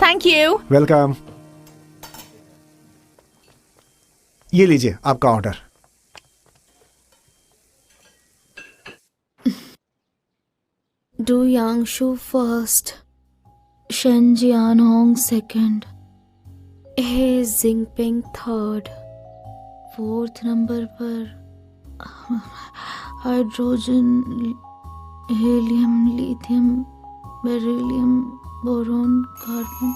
Thank you. Welcome. ये लीजिए आपका order. Du Yangshu first, Shen Jianhong second, He Jingping third. 4th number पर hydrogen, helium, lithium, beryllium, boron, carbon.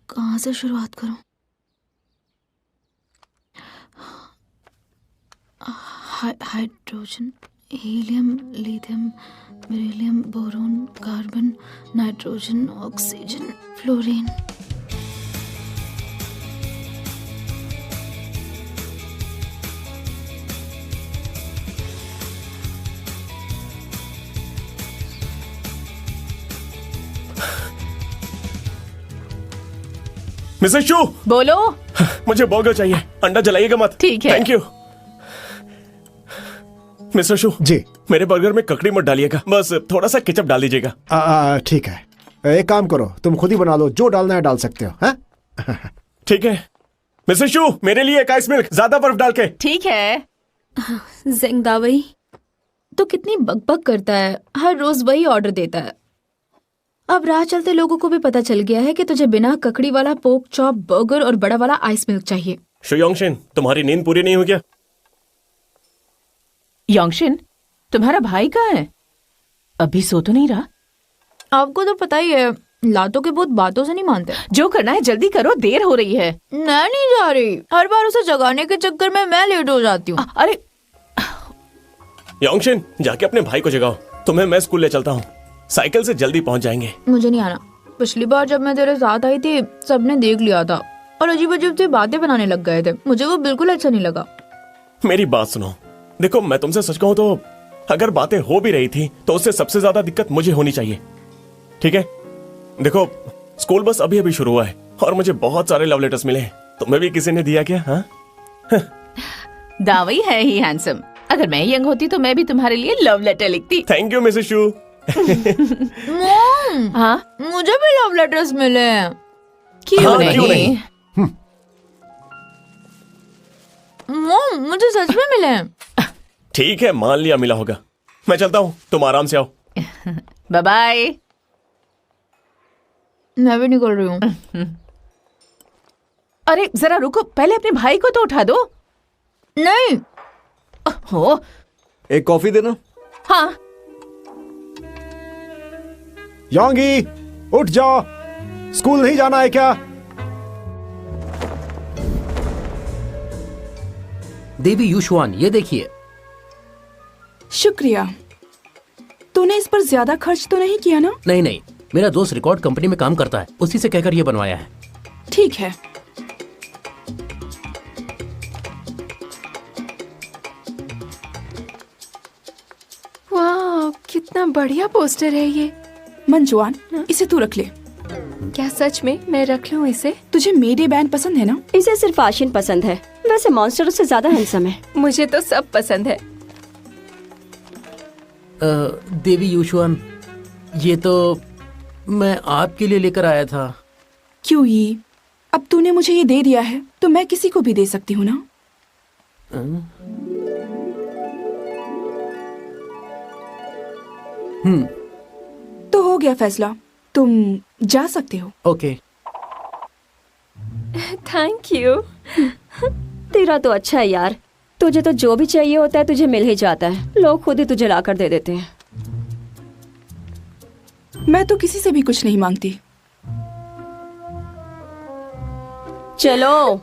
कहाँ से शुरुआत करूं? Hydrogen, helium, lithium, beryllium, boron, carbon, nitrogen, oxygen, fluorine. Mrs Xu, बोलो। मुझे बर्गर चाहिए, अंडा जलाइएगा मत। ठीक है। Thank you. Mister Xu ji. मेरे बर्गर में ककड़ी मत डालिएगा, बस थोड़ा सा केचप डाल दीजिएगा। ठीक है, एक काम करो, तुम खुद ही बना लो, जो डालना है डाल सकते हो। हैं? ठीक है। मिसेस शू, मेरे लिए एक आइस मिल्क, ज्यादा बर्फ डाल के। ठीक है। ज़ेंगदावई तो कितनी बकबक करता है, हर रोज वही ऑर्डर देता है। अब राह चलते लोगों को भी पता चल गया है कि तुझे बिना ककड़ी वाला पोक चॉप बर्गर और बड़ा वाला आइस मिल्क चाहिए। शुयोंगशिन, तुम्हारी नींद पूरी नहीं हुई क्या? योंगशिन, तुम्हारा भाई कहाँ है? अभी सो तो नहीं रहा? आपको तो पता ही है, लातों के बहुत बातों से नहीं मानते। जो करना है जल्दी करो, देर हो रही है। मैं नहीं जा रही, हर बार उसे जगाने के चक्कर में मैं लेट हो जाती हूँ। अरे योंगशिन, जाके अपने भाई को जगाओ, तुम्हें मैं स्कूल ले चलता हूँ, साइकिल से जल्दी पहुँच जाएंगे। मुझे नहीं आना। पिछली बार जब मैं तेरे साथ आई थी, सबने देख लिया था और अजीब अजीब सी बातें बनाने लग गए थे। मुझे वो बिल्कुल अच्छा नहीं लगा। मेरी बात सुनो, देखो मैं तुमसे सच कहूँ तो अगर बातें हो भी रही थी तो उससे सबसे ज्यादा दिक्कत मुझे होनी चाहिए, ठीक है? देखो, स्कूल बस अभी अभी शुरू हुआ है और मुझे बहुत सारे लव लेटर्स मिले हैं। तुम्हें भी किसी ने दिया क्या? हाँ? दावई है ही हैंडसम। अगर मैं यंग होती तो मैं भी तुम्हारे लिए लव लेटर लिखती। Thank you Mrs shoe. Mom, हाँ, मुझे भी लव लेटर्स मिले हैं। क्यों हाँ, नहीं? क्यों नहीं? मॉम, मुझे सच में मिले हैं। ठीक है, मान लिया मिला होगा। मैं चलता हूँ, तुम आराम से आओ। Bye bye. मैं भी निकल रही हूँ। अरे जरा रुको, पहले अपने भाई को तो उठा दो। नहीं। हो, एक कॉफी देना। हाँ। योंगी, उठ जाओ, स्कूल नहीं जाना है क्या? देवी यूशुआन, ये देखिए। शुक्रिया। तूने इस पर ज्यादा खर्च तो नहीं किया ना? नहीं नहीं, मेरा दोस्त रिकॉर्ड कंपनी में काम करता है, उसी से कहकर ये बनवाया है। ठीक है। वाह, कितना बढ़िया पोस्टर है ये। मंजुआन, इसे तू रख ले। क्या सच में मैं रख लूं इसे? तुझे मेरी बैंड पसंद है ना? इसे सिर्फ आशिन पसंद है, वैसे मॉन्स्टर उससे ज्यादा हैंडसम है। मुझे तो सब पसंद है। देवी यूशुआन, ये तो मैं आपके लिए लेकर आया था। क्यों ही? अब तूने मुझे ये दे दिया है तो मैं किसी को भी दे सकती हूँ ना? तो हो गया फैसला, तुम जा सकते हो। ओके। Thank you. तेरा तो अच्छा है यार, तुझे तो जो भी चाहिए होता है तुझे मिल ही जाता है, लोग खुद ही तुझे लाकर दे देते हैं। मैं तो किसी से भी कुछ नहीं मांगती। चलो।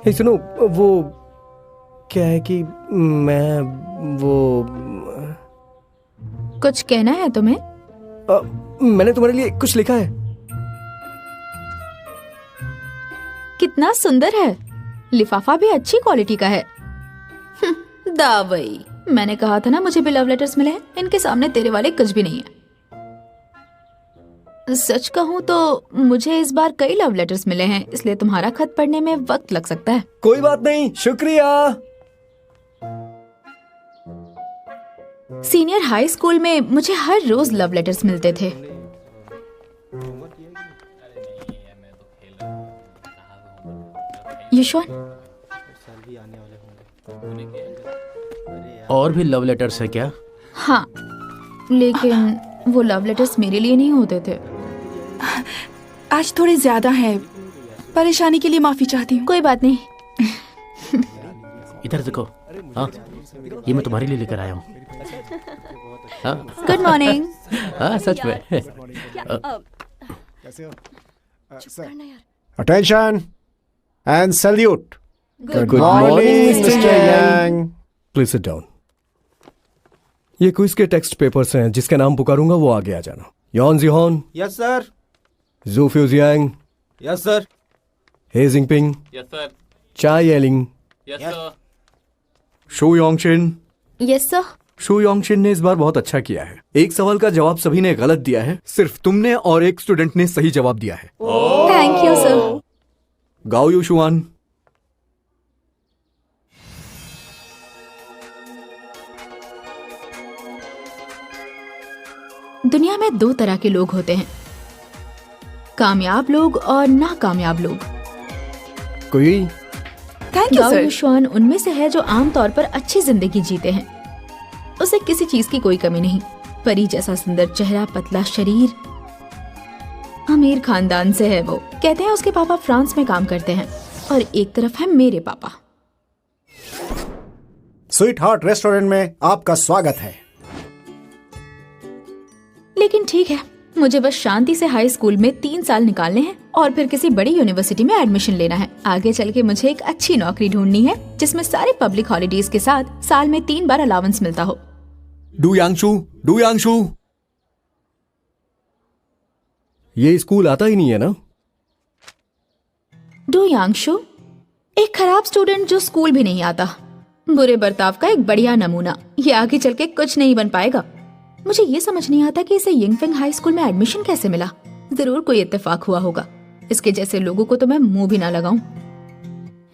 हे सुनो, वो क्या है कि मैं वो कुछ कहना है तुम्हें? मैंने तुम्हारे लिए कुछ लिखा है। कितना सुंदर है, लिफाफा भी अच्छी क्वालिटी का है। दावई, मैंने कहा था ना मुझे भी लव लेटर्स मिले हैं, इनके सामने तेरे वाले कुछ भी नहीं है। सच कहूँ तो मुझे इस बार कई लव लेटर्स मिले हैं, इसलिए तुम्हारा खत पढ़ने में वक्त लग सकता है। कोई बात नहीं, शुक्रिया। सीनियर हाई स्कूल में मुझे हर रोज लव लेटर्स मिलते थे। युशवान, और भी लव लेटर्स है क्या? हाँ, लेकिन वो लव लेटर्स मेरे लिए नहीं होते थे। आज थोड़े ज्यादा है, परेशानी के लिए माफी चाहती हूँ। कोई बात नहीं। इधर देखो। हाँ, ये मैं तुम्हारे लिए लेकर आया हूँ। हाँ गुड मॉर्निंग। हाँ, सच में। Attention and salute. Good morning morning, Mister Yang. Please sit down. ये क्विज के टेक्स्ट पेपर्स हैं, जिसका नाम पुकारूंगा वो आगे आ जाना। Yon Jihon, yes sir. Zhu Fujiang, yes sir. He Jingping, yes sir. Chai Yeling, yes sir. Xu Yongxin. Yes sir. Xu Yongxin ने इस बार बहुत अच्छा किया है। एक सवाल का जवाब सभी ने गलत दिया है, सिर्फ तुमने और एक स्टूडेंट ने सही जवाब दिया है। Thank you sir. गाओ यूशुआन। दुनिया में दो तरह के लोग होते हैं, कामयाब लोग और नाकामयाब लोग। कोई थैंक यू गाओ सर। युशवान उनमें से है जो आमतौर पर अच्छी जिंदगी जीते हैं। उसे किसी चीज की कोई कमी नहीं, परी जैसा सुंदर चेहरा, पतला शरीर, अमीर खानदान से है वो। कहते हैं उसके पापा फ्रांस में काम करते हैं और एक तरफ है मेरे पापा। स्वीट हार्ट रेस्टोरेंट में आपका स्वागत है। लेकिन ठीक है, मुझे बस शांति से हाई स्कूल में 3 साल निकालने हैं और फिर किसी बड़ी यूनिवर्सिटी में एडमिशन लेना है। आगे चल के मुझे एक अच्छी नौकरी ढूंढनी है जिसमें सारे पब्लिक हॉलीडेज के साथ साल में 3 बार अलाउंस मिलता हो। डू यांगशू, ये स्कूल आता ही नहीं है ना? डू यांगशु, एक खराब स्टूडेंट जो स्कूल भी नहीं आता, बुरे बर्ताव का एक बढ़िया नमूना। ये आगे चल के कुछ नहीं बन पाएगा। मुझे ये समझ नहीं आता कि इसे यिंगफिंग हाई स्कूल में एडमिशन कैसे मिला। जरूर कोई इत्तेफाक हुआ होगा। इसके जैसे लोगों को तो मैं मुंह भी ना लगाऊं।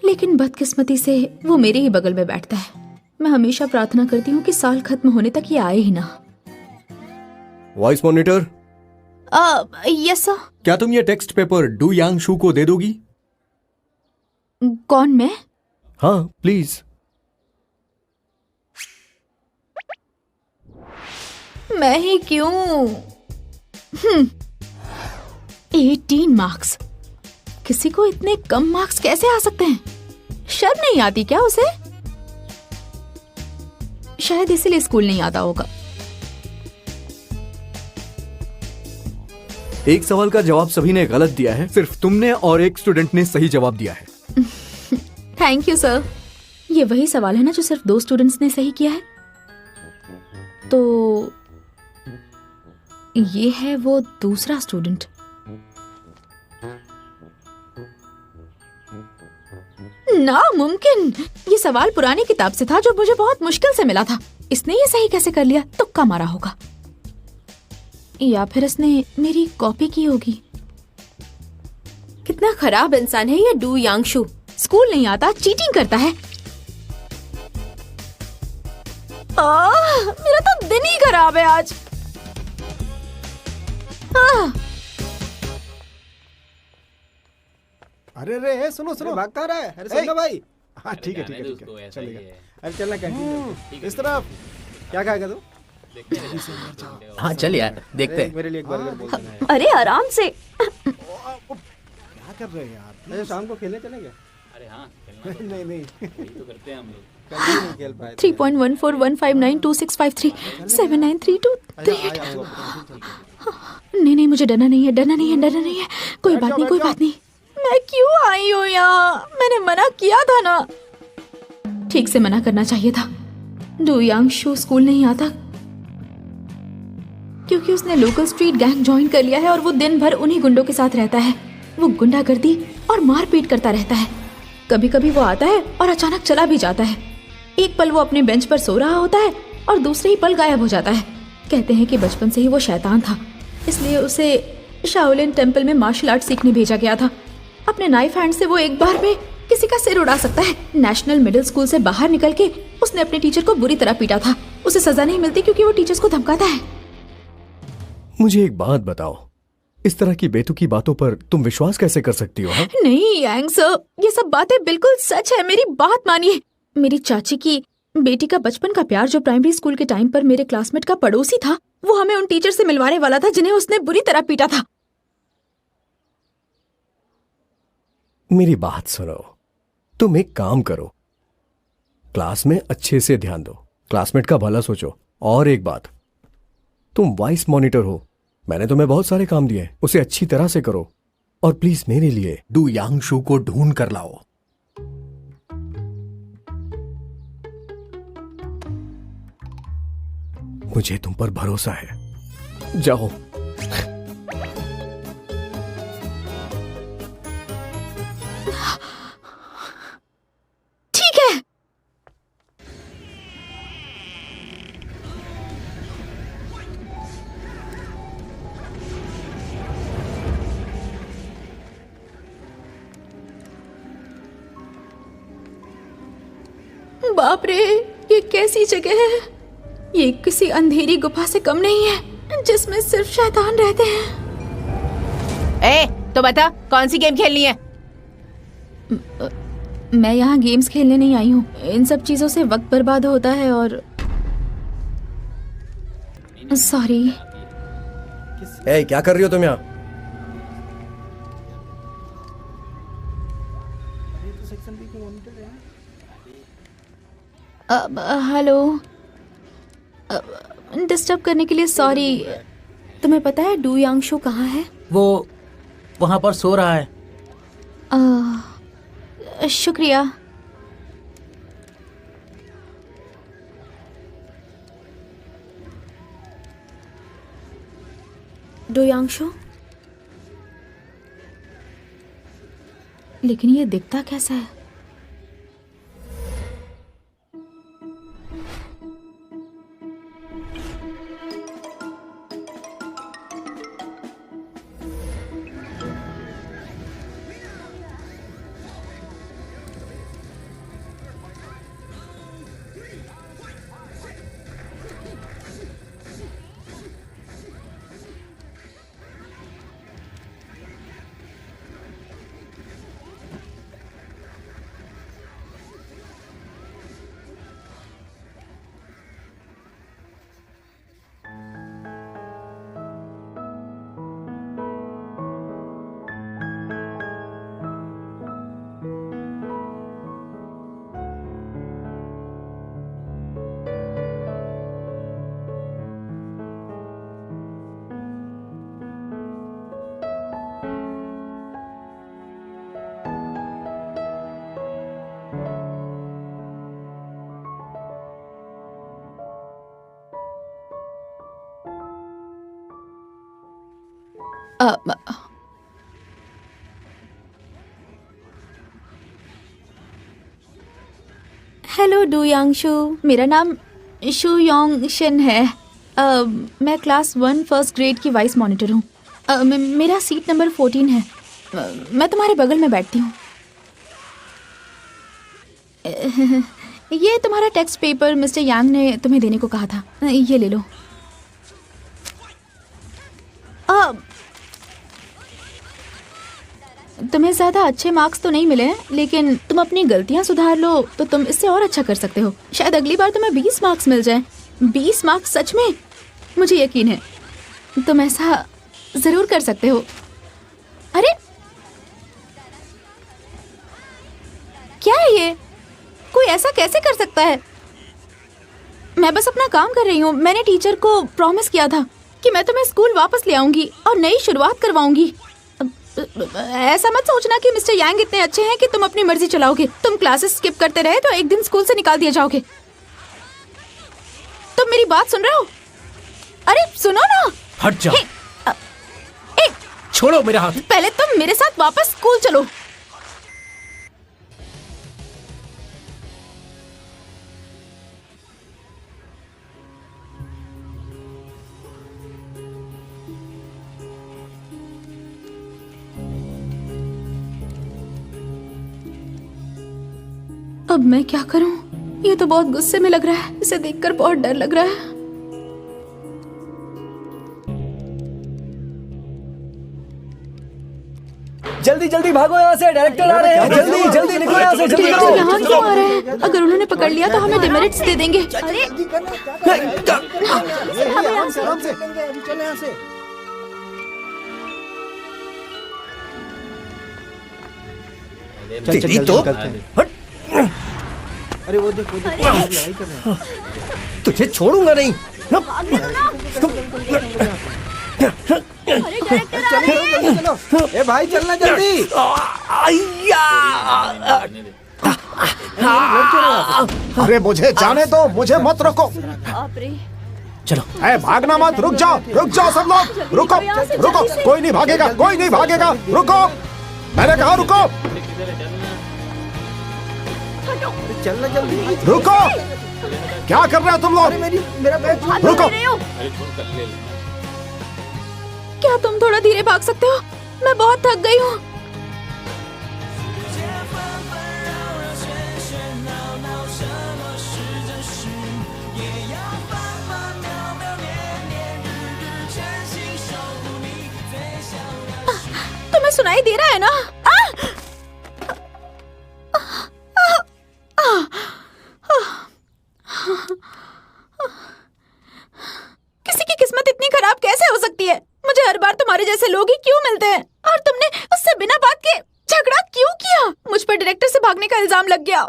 लेकिन बदकिस्मती से वो मेरे ही बगल में बैठता है। मैं हमेशा प्रार्थना करती हूँ कि साल खत्म होने तक ये आए ही ना। Voice monitor, yes sir. क्या तुम ये टेक्स्ट पेपर डू यांगशू को दे दोगी? कौन, मैं? हाँ प्लीज। मैं ही क्यों? 18 मार्क्स। किसी को इतने कम मार्क्स कैसे आ सकते हैं? शर्म नहीं आती क्या उसे? शायद इसीलिए स्कूल नहीं आता होगा। एक सवाल का जवाब सभी ने गलत दिया है, सिर्फ तुमने और एक स्टूडेंट ने सही जवाब दिया है। Thank you sir. ये वही सवाल है ना जो सिर्फ 2 स्टूडेंट्स ने सही किया है? तो ये है वो दूसरा स्टूडेंट। नामुमकिन। ये सवाल पुरानी किताब से था जो मुझे बहुत मुश्किल से मिला था। इसने ये सही कैसे कर लिया? तुक्का मारा होगा, या फिर इसने मेरी कॉपी की होगी। कितना खराब इंसान है ये डू यांगशु। स्कूल नहीं आता, चीटिंग करता है। मेरा तो दिन ही खराब है आज। अरे रे सुनो भागता रहा है। अरे सुनो भाई। हाँ ठीक है चलेगा। अरे चलना कैंटीन इस तरफ क्या खाएगा तू? हाँ चल यार, देखते हैं। मेरे लिए एक बर्गर बोल देना है। अरे आराम से। क्या कर रहे हैं यार? अरे शाम को खेलने चलेंगे? नहीं नहीं कल भी नहीं खेल पाए थे। 3.14159265379323 अच्छा, आऊंगा। नहीं, मुझे डरना नहीं है। कोई बात नहीं। मैं क्यों आई हूँ यहाँ? मैंने मना किया था ना। ठीक से मना करना चाहिए था। डू यांगशु स्कूल नहीं आता क्योंकि उसने लोकल स्ट्रीट गैंग ज्वाइन कर लिया है और वो दिन भर उन्हीं गुंडों के साथ रहता है। वो गुंडागर्दी और मारपीट करता रहता है। कभी कभी वो आता है और अचानक चला भी जाता है। एक पल वो अपने बेंच पर सो रहा होता है और दूसरे ही पल गायब हो जाता है। कहते हैं कि बचपन से ही वो शैतान था, इसलिए उसे शाओलिन टेम्पल में मार्शल आर्ट सीखने भेजा गया था। अपने नाइफ हैंड से वो एक बार में किसी का सिर उड़ा सकता है। नेशनल मिडिल स्कूल से बाहर निकल के उसने अपने टीचर को बुरी तरह पीटा था। उसे सजा नहीं मिलती क्योंकि वो टीचर्स को धमकाता है। मुझे एक बात बताओ, इस तरह की बेतुकी बातों पर तुम विश्वास कैसे कर सकती हो? हाँ? नहीं यांग सर, ये सब बातें बिल्कुल सच है। मेरी बात मानिए। मेरी चाची की बेटी का बचपन का प्यार जो प्राइमरी स्कूल के टाइम पर मेरे क्लासमेट का पड़ोसी था, वो हमें उन टीचर से मिलवाने वाला था जिन्हें उसने बुरी तरह पीटा था। मेरी बात सुनो, तुम एक काम करो, क्लास में अच्छे से ध्यान दो, क्लासमेट का भला सोचो। और एक बात, तुम वाइस मॉनिटर हो, मैंने तुम्हें बहुत सारे काम दिए, उसे अच्छी तरह से करो। और प्लीज मेरे लिए डू यांगशु को ढूंढ कर लाओ। मुझे तुम पर भरोसा है, जाओ। ठीक है। बाप रे, ये कैसी जगह है? ये किसी अंधेरी गुफा से कम नहीं है जिसमें सिर्फ शैतान रहते हैं। ए, तो बता कौन सी गेम खेलनी है? मैं यहाँ गेम्स खेलने नहीं आई हूँ। इन सब चीजों से वक्त बर्बाद होता है और सॉरी। ए, क्या कर रही हो तुम यहाँ? हेलो, डिस्टर्ब करने के लिए सॉरी। तुम्हें पता है डू यांगशु कहाँ है? वो वहां पर सो रहा है। शुक्रिया। डू यांगशु? लेकिन ये दिखता कैसा है? हेलो डू यांगशु, मेरा नाम शू योंग शिन है। मैं क्लास 1 फर्स्ट ग्रेड की वाइस मॉनिटर हूँ। मेरा सीट नंबर 14 है। मैं तुम्हारे बगल में बैठती हूँ। ये तुम्हारा टेक्स्ट पेपर मिस्टर यांग ने तुम्हें देने को कहा था, ये ले लो। तुम्हें ज्यादा अच्छे मार्क्स तो नहीं मिले हैं, लेकिन तुम अपनी गलतियां सुधार लो तो तुम इससे और अच्छा कर सकते हो। शायद अगली बार तुम्हें 20 मार्क्स मिल जाए। 20 मार्क्स सच में? मुझे यकीन है तुम ऐसा जरूर कर सकते हो। अरे क्या है ये? कोई ऐसा कैसे कर सकता है? मैं बस अपना काम कर रही हूँ। मैंने टीचर को प्रॉमिस किया था कि मैं तुम्हें स्कूल वापस ले आऊंगी और नई शुरुआत करवाऊंगी। ऐसा मत सोचना कि मिस्टर यांग इतने अच्छे हैं कि तुम अपनी मर्जी चलाओगे। तुम क्लासेस स्किप करते रहे तो एक दिन स्कूल से निकाल दिए जाओगे। तुम मेरी बात सुन रहे हो? अरे सुनो ना। हट जा। छोड़ो मेरा हाथ। पहले तुम मेरे साथ वापस स्कूल चलो। अब मैं क्या करूं? ये तो बहुत गुस्से में लग रहा है। इसे देखकर बहुत डर लग रहा है। जल्दी जल्दी भागो यहाँ से, डायरेक्टर आ रहे हैं। जल्दी जल्दी निकलो यहाँ से, जल्दी तो यहाँ करो। क्यों आ रहे हैं? अगर उन्होंने पकड़ लिया तो हमें डिमेरिट्स दे देंगे। तेरी तो हट, अरे वो देख लड़ाई कर रहे हैं। तुझे छोड़ूंगा नहीं। चलो ए भाई चलना जल्दी। अरे मुझे जाने दो, मुझे मत रोको। चलो ए भागना मत, रुक जाओ सब लोग, रुको रुको, कोई नहीं भागेगा, कोई नहीं भागेगा, रुको, मैंने कहा रुको, चलना जल्दी। रुको, क्या कर रहे हो तुम लोग? मेरा बैग रुको, क्या तुम थोड़ा धीरे भाग सकते हो? मैं बहुत थक गई हूँ। तुम्हें सुनाई दे रहा है ना? किसी की किस्मत इतनी खराब कैसे हो सकती है? मुझे हर बार तुम्हारे जैसे लोग ही क्यों मिलते हैं? और तुमने उससे बिना बात के झगड़ा क्यों किया? मुझ पर डायरेक्टर से भागने का इल्जाम लग गया।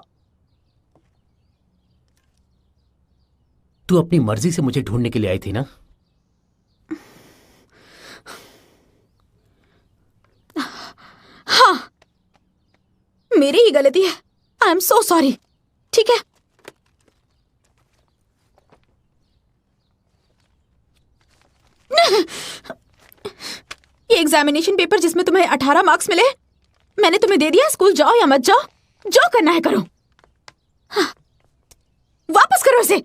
तू अपनी मर्जी से मुझे ढूंढने के लिए आई थी ना? हाँ, मेरी ही गलती है। I am so sorry. ठीक है, ये एग्जामिनेशन पेपर जिसमें तुम्हें 18 मार्क्स मिले, मैंने तुम्हें दे दिया। स्कूल जाओ या मत जाओ, जो करना है करो। हाँ, वापस करो इसे।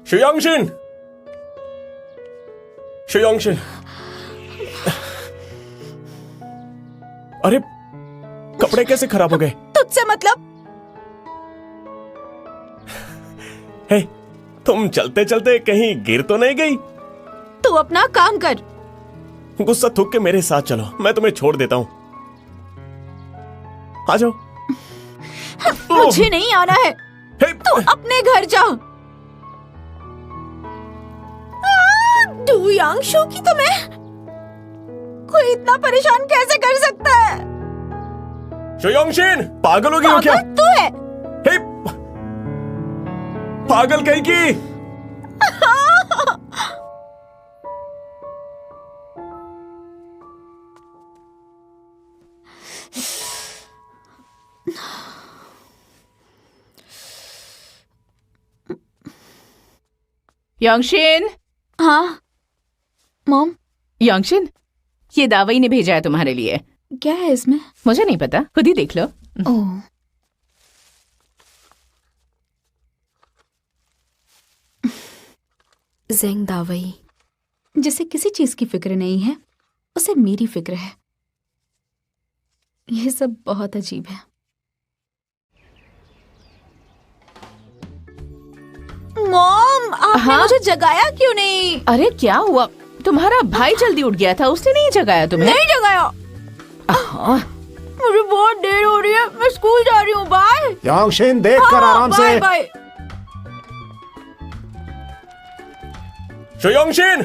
शुयांगशिन, शुयांगशिन, अरे कपड़े कैसे खराब हो गए? तुझसे मतलब? हे, तुम चलते चलते कहीं गिर तो नहीं गई? तू अपना काम कर। गुस्सा थूक के मेरे साथ चलो, मैं तुम्हें छोड़ देता हूं। आ जाओ। मुझे नहीं आना है। हे, तू अपने घर जा। शुयांगशु की तुम्हें कोई इतना परेशान कैसे कर सकता है? शुयांगशिन, पागल हो गई हो क्या? पागल तू है। हे, पागल कहीं की। यांगशिन। हाँ मॉम। यांगशिन, ये दावई ने भेजा है तुम्हारे लिए। क्या है इसमें? मुझे नहीं पता, खुद ही देख लो। ओह, ज़ेंग दावई। जिसे किसी चीज की फिक्र नहीं है, उसे मेरी फिक्र है। यह सब बहुत अजीब है। मॉम, आपने मुझे जगाया क्यों नहीं? अरे क्या हुआ? तुम्हारा भाई जल्दी उठ गया था, उसने नहीं जगाया तुम्हें? नहीं जगाया। मुझे बहुत देर हो रही है, मैं स्कूल जा रही हूँ। बाय। यांगशिन, देख कर आराम से। बाय। शुयांगशिन,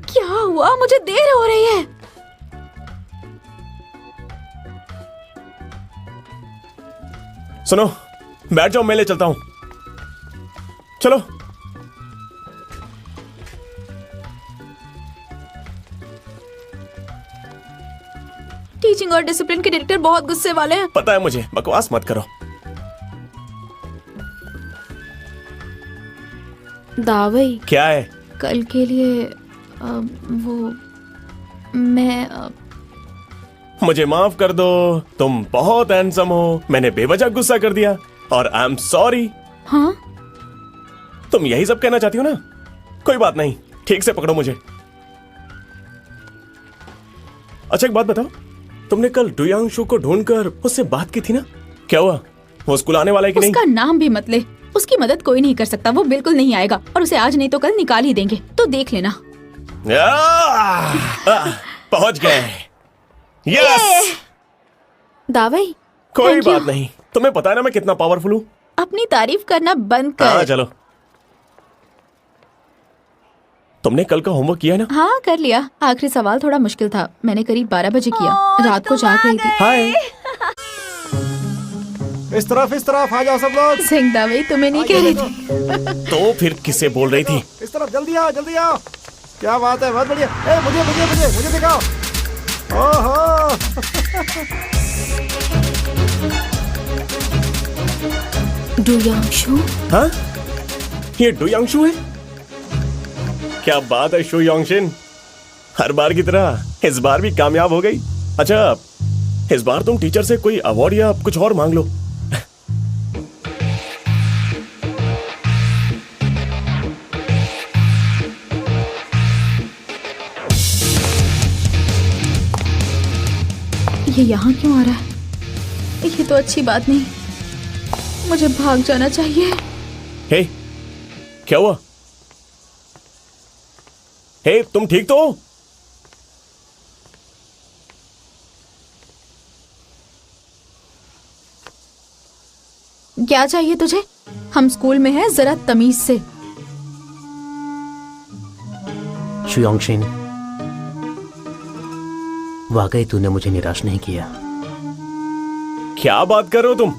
क्या हुआ? मुझे देर हो रही है। सुनो, बैठ जाओ, मैं ले चलता हूं। चलो। टीचिंग और डिसिप्लिन के डायरेक्टर बहुत गुस्से वाले हैं। पता है मुझे, बकवास मत करो। दावई, क्या है? कल के लिए वो मैं मुझे माफ कर दो, तुम बहुत हैंडसम हो, मैंने बेवजह गुस्सा कर दिया और आई एम सॉरी। हाँ, तुम यही सब कहना चाहती हो ना? कोई बात नहीं, ठीक से पकड़ो मुझे। अच्छा एक बात बताओ, तुमने कल डुयांशु को ढूंढकर उससे बात की थी ना? क्या हुआ? वो स्कूल आने वाला है कि नहीं? उसका नाम भी मत ले। उसकी मदद कोई नहीं कर सकता, वो बिल्कुल नहीं आएगा और उसे आज नहीं तो कल निकाल ही देंगे, तो देख लेना। पहुंच गए। यस। दावई, कोई thank you। बात नहीं, तुम्हें पता है ना मैं कितना पावरफुल हूँ। अपनी तारीफ करना बंद कर। हाँ चलो। तुमने कल का होमवर्क किया है ना? हाँ कर लिया। आखिरी सवाल थोड़ा मुश्किल था, मैंने करीब 12 बजे किया। रात को जाग रही थी। हाय। इस तरफ आ जाओ सब लोग। सिंह दावई, तुम्हें नहीं कह रही थी। तो फिर किससे बोल रही थी? इस तरफ जल्दी आओ। क्या बात है, बहुत बढ़िया। ए, मुझे दिखाओ। ओहो। डुयांशु? हाँ? ये डुयांशु है? क्या बात है शु योंगशिन, हर बार की तरह इस बार भी कामयाब हो गई। अच्छा, इस बार तुम टीचर से कोई अवार्ड या कुछ और मांग लो। ये यहाँ क्यों आ रहा है? ये तो अच्छी बात नहीं, मुझे भाग जाना चाहिए। हे, क्या हुआ? हे, तुम ठीक तो हो? क्या चाहिए तुझे? हम स्कूल में हैं, जरा तमीज से। शुयोंगशिन, वाकई तूने मुझे निराश नहीं किया। क्या बात कर रहे हो तुम?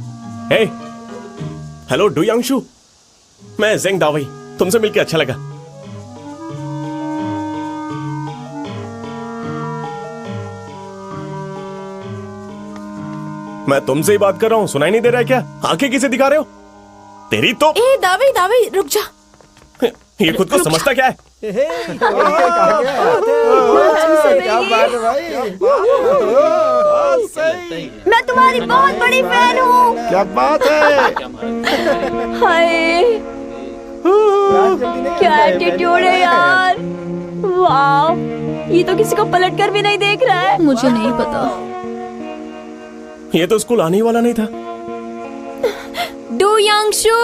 हे, हेलो डुयांशु, मैं जेंग दावई, तुमसे मिलकर अच्छा लगा। मैं तुमसे ही बात कर रहा हूँ, सुनाई नहीं दे रहा है क्या? आंखें किसे दिखा रहे हो? तेरी तो। ए दावई रुक जा। ये खुद को समझता क्या है? क्या बात है भाई। मैं तुम्हारी बहुत बड़ी फैन हूँ। क्या बात है। हाय, क्या एटीट्यूड है यार। वाह, ये तो किसी को पलट कर भी नहीं देख रहा है। मुझे नहीं पता। ये तो स्कूल आने ही वाला नहीं था। डुयांशु।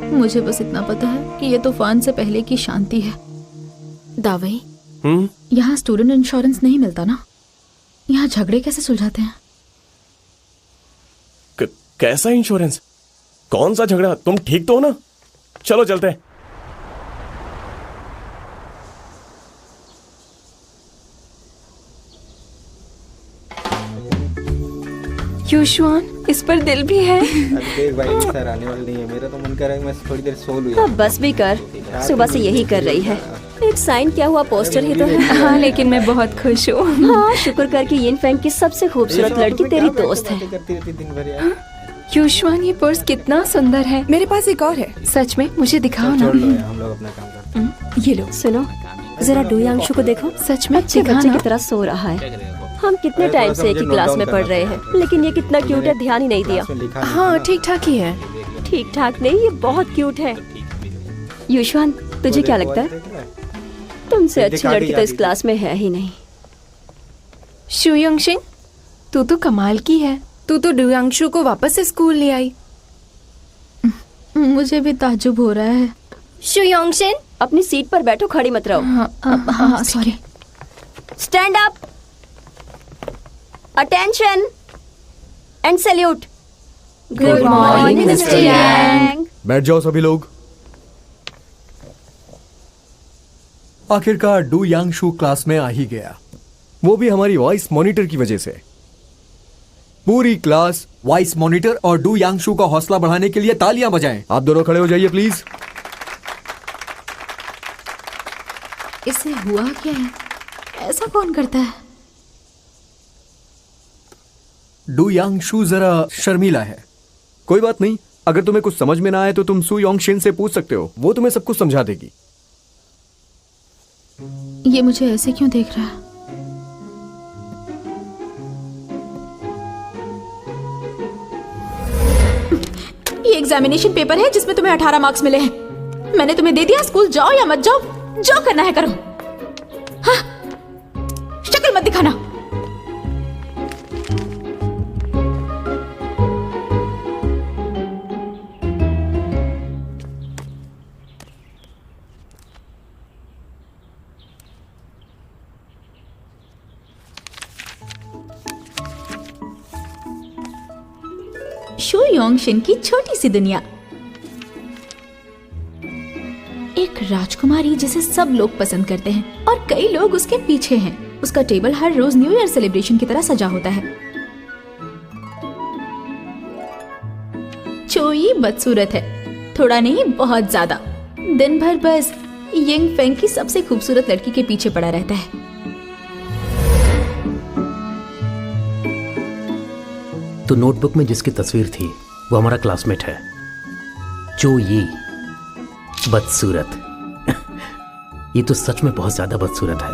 मुझे बस इतना पता है कि ये तूफान से पहले की शांति है। दावई, यहाँ स्टूडेंट इंश्योरेंस नहीं मिलता ना? यहाँ झगड़े कैसे सुलझाते हैं? कैसा इंश्योरेंस? कौन सा झगड़ा? तुम ठीक तो हो ना? चलो चलते हैं। युशुआन, इस पर दिल भी है। देख भाई, सर आने वाले नहीं है। मेरा तो मन कर रहा है मैं थोड़ी देर सो लूं। अब बस भी कर, सुबह से यही कर रही है। एक साइन किया हुआ पोस्टर ही तो है। हाँ, लेकिन मैं बहुत खुश हूँ। हाँ, शुक्र कर कि यिन फैंग की सबसे खूबसूरत लड़की तेरी दोस्त है। करती रहती दिन भर यार। युशुआन, ये पर्स कितना सुंदर है। मेरे पास एक और है। सच में? मुझे दिखाओ ना। छोड़ लो यार, हम लोग अपना काम करते हैं। ये लो। सुनो, जरा डुयांशु को देखो। सच में? अच्छे बच्चे की तरह सो रहा है। हम कितने टाइम से एक ही क्लास में पढ़ रहे हैं, लेकिन ये कितना क्यूट है, ध्यान ही नहीं दिया। हाँ, ठीक ठाक ही है। ठीक ठाक नहीं, ये बहुत क्यूट है। युशुआन, तुझे क्या लगता है? तुमसे अच्छी लड़की तो इस क्लास में है ही नहीं। शु योंगशिन, तू तो कमाल की है। तू तो डुयांशु को वापस से स्कूल ले आई। मुझे भी ताज्जुब हो रहा है। शु योंगशिन, अपनी सीट पर बैठो, खड़ी मत रहो। हाँ, sorry. Stand up, attention and salute. Good morning Mister Yang. बैठ जाओ सभी लोग। आखिरकार डुयांशु क्लास में आ ही गया, वो भी हमारी वॉइस मॉनिटर की वजह से। पूरी क्लास वाइस मॉनिटर और डू यांगशू का हौसला बढ़ाने के लिए तालियां बजाएं। आप दोनों खड़े हो जाइए प्लीज। इससे हुआ क्या है? ऐसा कौन करता है? डू यांगशू जरा शर्मीला है। कोई बात नहीं, अगर तुम्हें कुछ समझ में ना आए तो तुम सू योंगशिन से पूछ सकते हो, वो तुम्हें सब कुछ समझा देगी। ये मुझे ऐसे क्यों देख रहा है? ये एग्जामिनेशन पेपर है जिसमें तुम्हें 18 मार्क्स मिले हैं। मैंने तुम्हें दे दिया, स्कूल जाओ या मत जाओ, जो करना है करो। हाँ, शक्ल मत दिखाना। शू योंगशिन की छोटी सी दुनिया। एक राजकुमारी जिसे सब लोग पसंद करते हैं और कई लोग उसके पीछे हैं। उसका टेबल हर रोज न्यू ईयर सेलिब्रेशन की तरह सजा होता है। चोई बदसूरत है, थोड़ा नहीं बहुत ज्यादा। दिन भर बस यंग फेंग की सबसे खूबसूरत लड़की के पीछे पड़ा रहता है। तो नोटबुक में जिसकी तस्वीर थी वो हमारा क्लासमेट है, जो ये बदसूरत। ये तो सच में बहुत ज्यादा बदसूरत है।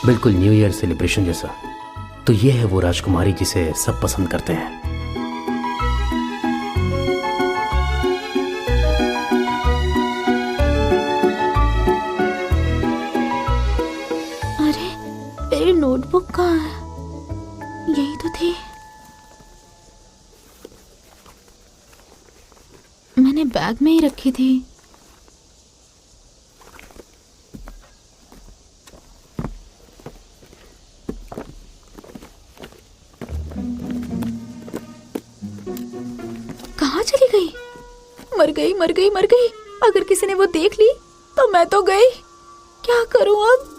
बिल्कुल न्यू ईयर सेलिब्रेशन जैसा। तो ये है वो राजकुमारी जिसे सब पसंद करते हैं। नोटबुक कहाँ है? यही तो थी। मैंने बैग में ही रखी थी। कहाँ चली गई? मर गई, मर गई, मर गई। अगर किसी ने वो देख ली तो मैं तो गई। क्या करूं अब?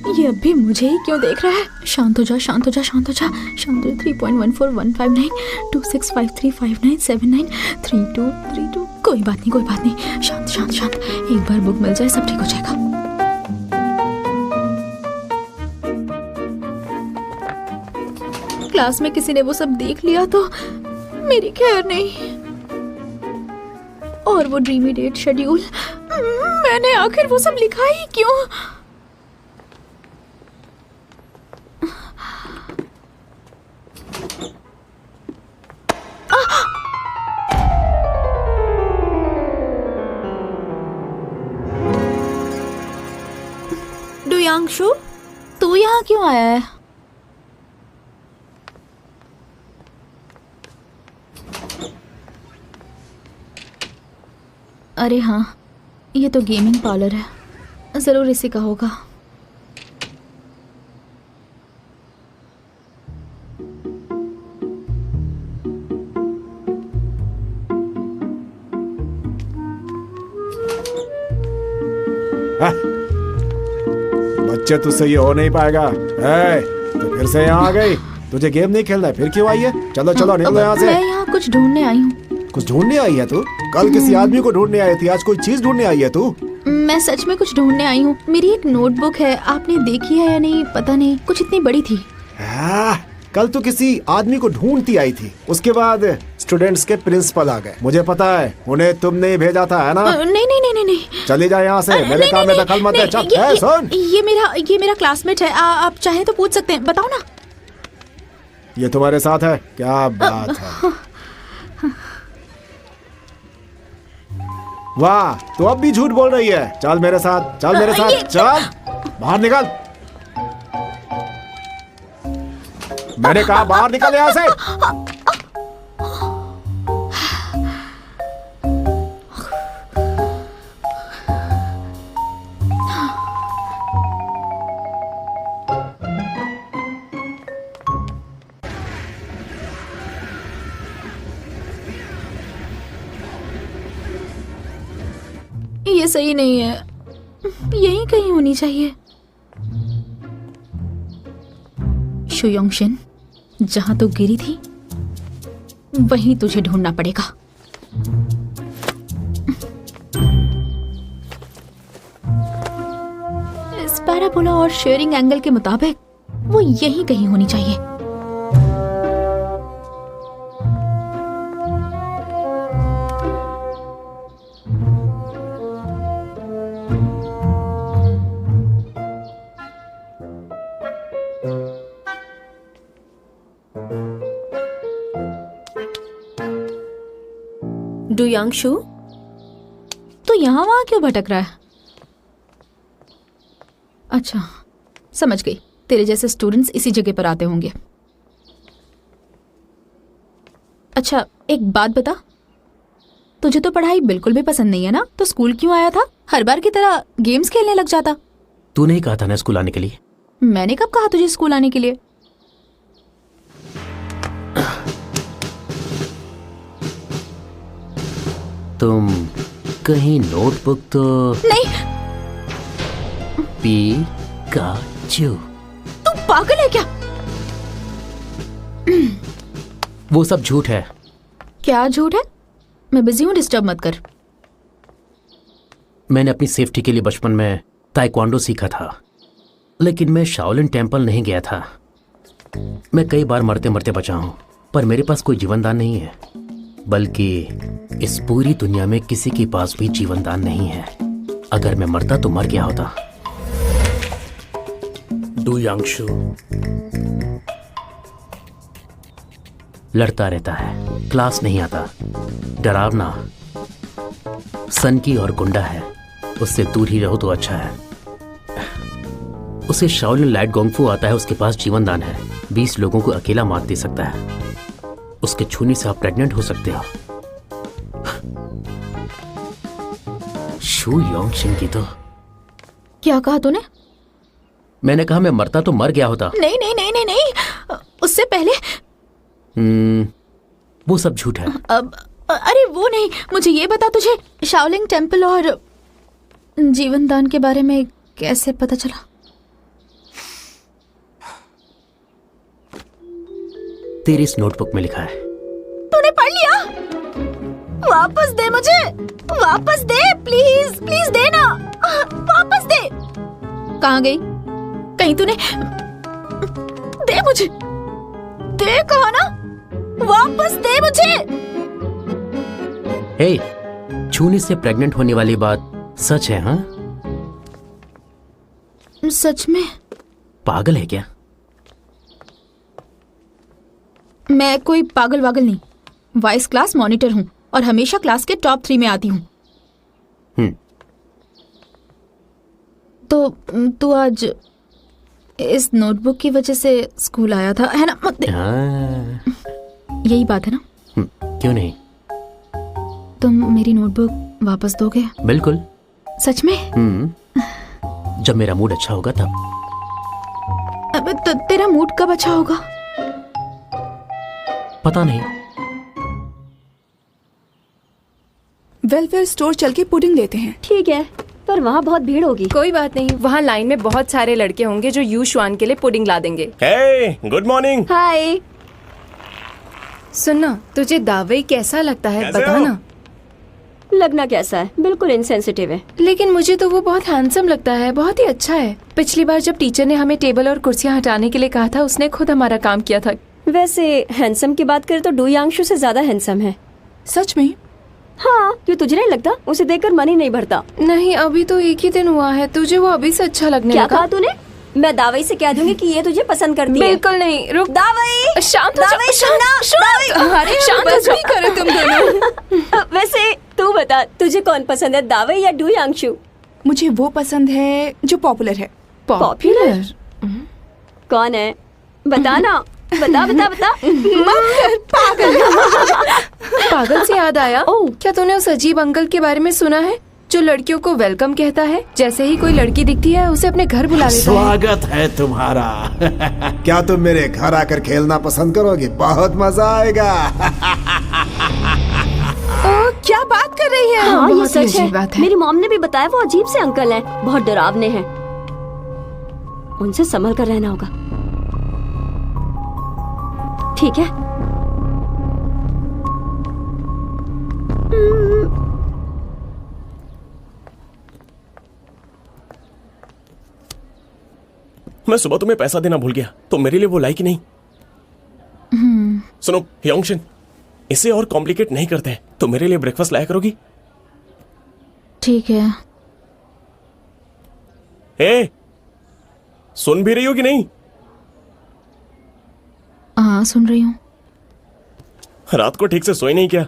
ये अब भी मुझे ही क्यों देख रहा है? शांत हो जा, शांत हो जा, शांत हो जा, शांत हो। 3.14159 265359793232। कोई बात नहीं, कोई बात नहीं। शांत शांत शांत। एक बार बुक मिल जाए सब ठीक हो जाएगा। क्लास में किसी ने वो सब देख लिया तो मेरी खैर नहीं। और वो ड्रीमी डेट शेड्यूल, मैंने आखिर वो सब लिखा ही क्यों? डुयांगशू, तू यहाँ क्यों आया है? अरे हाँ, ये तो गेमिंग पार्लर है, जरूर इसी का होगा। बच्चे तुझसे ये हो नहीं पाएगा। तो फिर से यहाँ आ गई? तुझे गेम नहीं खेलना है? फिर क्यों आई है? चलो चलो निकलो यहाँ से। मैं यहाँ कुछ ढूंढने आई हूँ। कुछ ढूंढने आई है तू? कल किसी आदमी को ढूंढने आई थी, आज कोई चीज ढूंढने आई है तू? मैं सच में कुछ ढूंढने आई हूँ। मेरी एक नोटबुक है, आपने देखी है या नहीं पता नहीं, कुछ इतनी बड़ी थी। कल तो किसी आदमी को ढूंढती आई थी, उसके बाद स्टूडेंट्स के प्रिंसिपल आ गए। मुझे पता है, उन्हें तुमने ही भेजा था, है ना? नहीं नहीं नहीं नहीं। चली जा यहाँ से, मेरे काम में दखल मत दे। चल, सुन। ये मेरा क्लासमेट है, आप चाहे तो पूछ सकते हैं। बताओ ना। ये तुम्हारे साथ है? क्या बात है। वाह, तू अब भी झूठ बोल रही है। चल मेरे साथ, चल मेरे साथ, चल बाहर निकल। मैंने कहा बाहर निकल यहाँ से। सही नहीं है, यहीं कहीं होनी चाहिए। शुयोंगशिन, जहां तू गिरी थी वहीं तुझे ढूंढना पड़ेगा। इस पैराबोला और शेयरिंग एंगल के मुताबिक वो यहीं कहीं होनी चाहिए। डुयांगशु, तो यहाँ वहां क्यों भटक रहा है? अच्छा, समझ गई। तेरे जैसे स्टूडेंट्स इसी जगह पर आते होंगे। अच्छा, एक बात बता, तुझे तो पढ़ाई बिल्कुल भी पसंद नहीं है ना? तो स्कूल क्यों आया था? हर बार की तरह गेम्स खेलने लग जाता। तूने ही कहा था ना स्कूल आने के लिए। मैंने कब कहा तुझे स्कूल आने के लिए? तुम कहीं नोटबुक तो नहीं। पिकाचू, तू पागल है क्या? वो सब झूठ है। क्या झूठ है? मैं बिजी हूँ, डिस्टर्ब मत कर। मैंने अपनी सेफ्टी के लिए बचपन में ताइक्वांडो सीखा था, लेकिन मैं शाओलिन टेम्पल नहीं गया था। मैं कई बार मरते मरते बचा हूं, पर मेरे पास कोई जीवनदान नहीं है, बल्कि इस पूरी दुनिया में किसी के पास भी जीवनदान नहीं है। अगर मैं मरता तो मर गया होता। डुयांगशु लड़ता रहता है, क्लास नहीं आता, डरावना, सनकी और गुंडा है। उससे दूर ही रहो तो अच्छा है। उसे शाओलिन लाइट गोंगफू आता है, उसके पास जीवनदान है, 20 लोगों को अकेला मार दे सकता है। उसके छूने से आप प्रेग्नेंट हो सकते हो। शुयोंगशिन की तो। क्या कहा तूने? मैंने कहा मैं मरता तो मर गया होता। नहीं नहीं नहीं नहीं नहीं, उससे पहले। वो सब झूठ है। अरे वो नहीं, मुझे ये बता, तुझे शाओलिंग टेम्पल और जीवनदान के बारे में कैसे पता चला? तेरी इस नोटबुक में लिखा है। तूने पढ़ लिया? वापस दे मुझे, वापस दे, प्लीज प्लीज दे ना, वापस दे। कहाँ गई? कहीं तूने? दे मुझे, दे, कहा ना, वापस दे मुझे। हे, छूने से प्रेग्नेंट होने वाली बात सच है? हाँ, सच में? पागल है क्या? मैं कोई पागल वागल नहीं, वाइस क्लास मॉनिटर हूँ और हमेशा क्लास के टॉप 3 में आती हूँ। तो तू आज इस नोटबुक की वजह से स्कूल आया था, है ना? यही बात है ना? क्यों नहीं? तुम मेरी नोटबुक वापस दोगे? बिल्कुल। सच में? जब मेरा मूड अच्छा होगा तब। अब तेरा मूड कब अच्छा होगा? पता नहीं। वेलफेयर स्टोर चल के पुडिंग लेते हैं। ठीक है, पर वहाँ बहुत भीड़ होगी। कोई बात नहीं, वहाँ लाइन में बहुत सारे लड़के होंगे जो यूशुआन के लिए पुडिंग ला देंगे। हे, गुड मॉर्निंग। हाय। सुनना, तुझे दावई कैसा लगता है? कैसे बता हो? ना। लगना कैसा है? बिल्कुल इनसेंसिटिव है। लेकिन मुझे तो वो बहुत हैंडसम लगता है, बहुत ही अच्छा है। पिछली बार जब टीचर ने हमें टेबल और कुर्सियाँ हटाने के लिए कहा था, उसने खुद हमारा काम किया था। वैसे हैंडसम की बात करें तो डुयांगशु से ज्यादा हैंडसम है। सच में? हाँ, क्यों तुझे नहीं लगता? उसे देखकर मन ही नहीं भरता। नहीं, अभी तो एक ही दिन हुआ है, तुझे वो अभी से अच्छा लगने क्या लगा। कहा तूने? मैं दावई से कह दूंगी कि ये तुझे पसंद करती है। बिल्कुल नहीं। रुक दावई, शांत हो जा। दावई सुनना। अरे शांत हो जाओ। करो तुम दोनों। वैसे तू बता, तुझे कौन पसंद है, दावई या डुयांगशु? मुझे वो पसंद है जो पॉपुलर है। पॉपुलर? कौन है? बता ना, बता बता बता। पागल। पागल से याद आया, क्या तूने उस अजीब अंकल के बारे में सुना है जो लड़कियों को वेलकम कहता है? जैसे ही कोई लड़की दिखती है उसे अपने घर बुला लेता है। स्वागत है तुम्हारा। क्या तुम मेरे घर आकर खेलना पसंद करोगे? बहुत मजा आएगा। क्या बात कर रही है? हाँ, ये बहुत ही सच है। अजीब बात है। मेरी मॉम ने भी बताया वो अजीब से अंकल हैं, बहुत डरावने हैं। उनसे संभल कर रहना होगा। ठीक है। मैं सुबह तुम्हें पैसा देना भूल गया, तो मेरे लिए वो लाई कि नहीं? सुनो योंगशिन, इसे और कॉम्प्लिकेट नहीं करते, तो मेरे लिए ब्रेकफास्ट लाया करोगी? ठीक है। ए, सुन भी रही हो कि नहीं? हाँ, सुन रही हूँ। रात को ठीक से सोई नहीं क्या?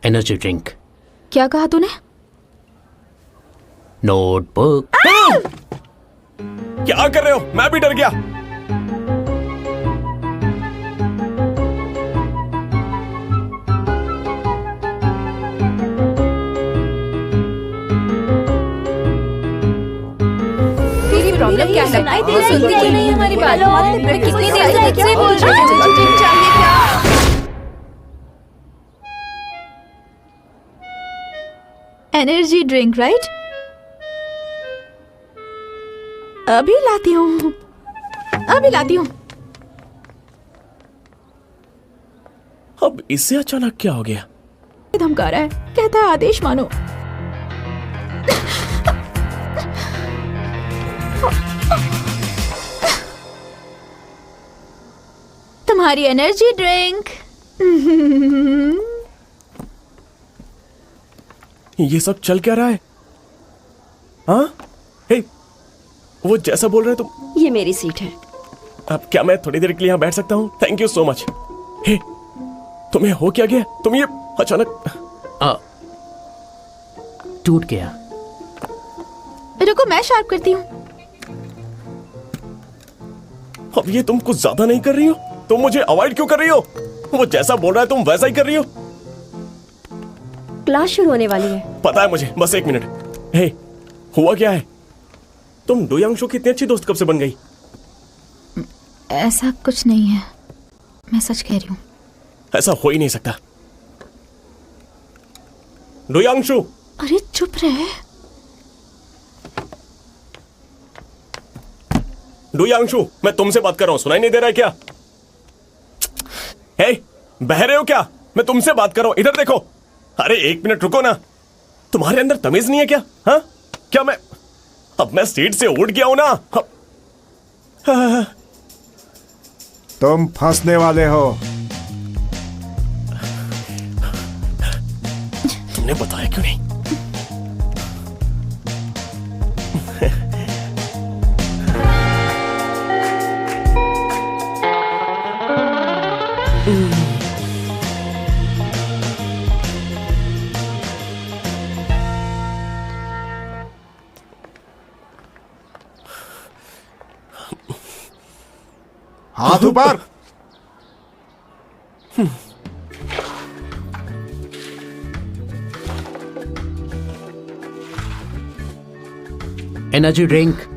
Energy drink. क्या कहा तूने? नोटबुक। क्या कर रहे हो? मैं भी डर गया। तेरी प्रॉब्लम क्या है? सुनाई दे रहा है सुनती क्या? क्यों नहीं हमारी बात? हेलो? मैं कितनी देर से क्या तुझसे बोल रही बोल हूँ, रही मुझे ड्रिंक चाहिए क्या? Energy drink, right? अभी लाती हूँ, अभी लाती हूँ। अब इससे अचानक क्या हो गया? धमका रहा है, कहता है आदेश मानो। तुम्हारी एनर्जी ड्रिंक। ये सब चल क्या रहा है? हाँ? हे, वो जैसा बोल रहे हो तुम। ये मेरी सीट है। अब क्या मैं थोड़ी देर के लिए यहाँ बैठ सकता हूँ? Thank you so much. Hey, तुम्हें हो क्या गया? तुम ये अचानक टूट गया। रुको, मैं शार्प करती हूँ। अब ये तुम कुछ ज्यादा नहीं कर रही हो? तुम मुझे अवॉइड क्यों कर रही हो? वो जैसा बोल रहा है तुम वैसा ही कर रही हो। क्लास शुरू होने वाली है। पता है मुझे, बस एक मिनट। हे, हुआ क्या है? तुम डू यांगशू की इतनी अच्छी दोस्त कब से बन गई? ऐसा कुछ नहीं है, मैं सच कह रही हूँ। ऐसा हो ही नहीं सकता। डू यांगशू, अरे चुप रहे। डू यांगशू, मैं तुमसे बात कर रहा हूं, सुनाई नहीं दे रहा है क्या? हे, बह रहे हो क्या? मैं तुमसे बात कर रहा हूं, इधर देखो। अरे एक मिनट रुको ना। तुम्हारे अंदर तमीज नहीं है क्या? हाँ? क्या अब मैं सीट से उठ गया हूं ना। तुम फंसने वाले हो। तुमने बताया क्यों नहीं? हाथ ऊपर। Energy drink.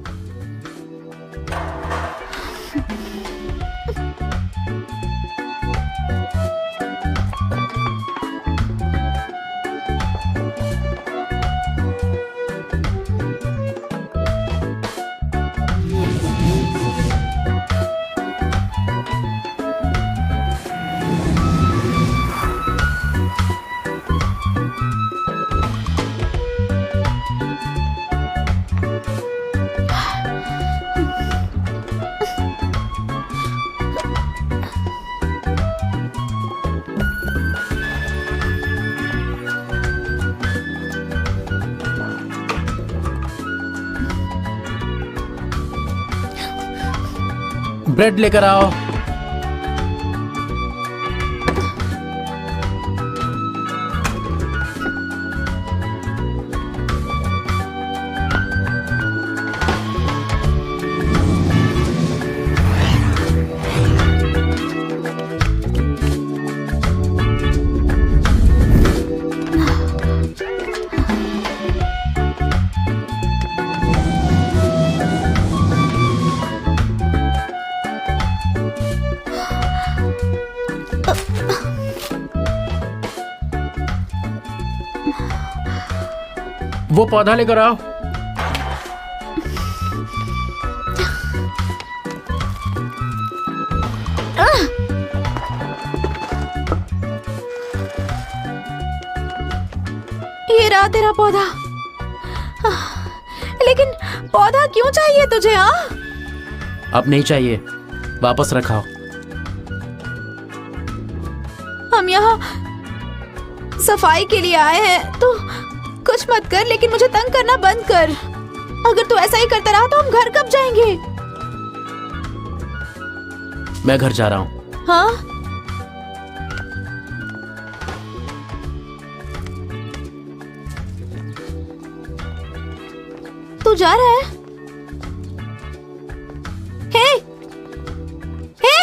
ब्रेड लेकर आओ। वो पौधा लेकर आओ। ये रहा तेरा पौधा। लेकिन पौधा क्यों चाहिए तुझे? अब नहीं चाहिए, वापस रखाओ। हम यहाँ सफाई के लिए आए हैं, तो कुछ मत कर, लेकिन मुझे तंग करना बंद कर। अगर तू ऐसा ही करता रहा तो हम घर कब जाएंगे? मैं घर जा रहा हूँ। हाँ? तू जा रहा है? हे! हे!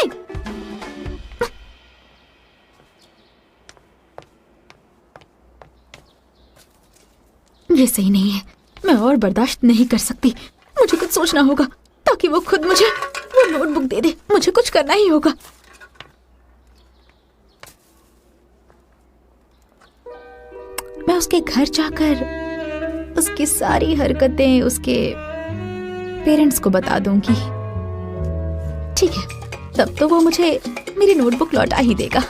ये सही नहीं है। मैं और बर्दाश्त नहीं कर सकती। मुझे कुछ सोचना होगा ताकि वो खुद मुझे वो नोटबुक दे दे। मुझे कुछ करना ही होगा। मैं उसके घर जाकर उसकी सारी हरकतें उसके पेरेंट्स को बता दूंगी। ठीक है, तब तो वो मुझे मेरी नोटबुक लौटा ही देगा।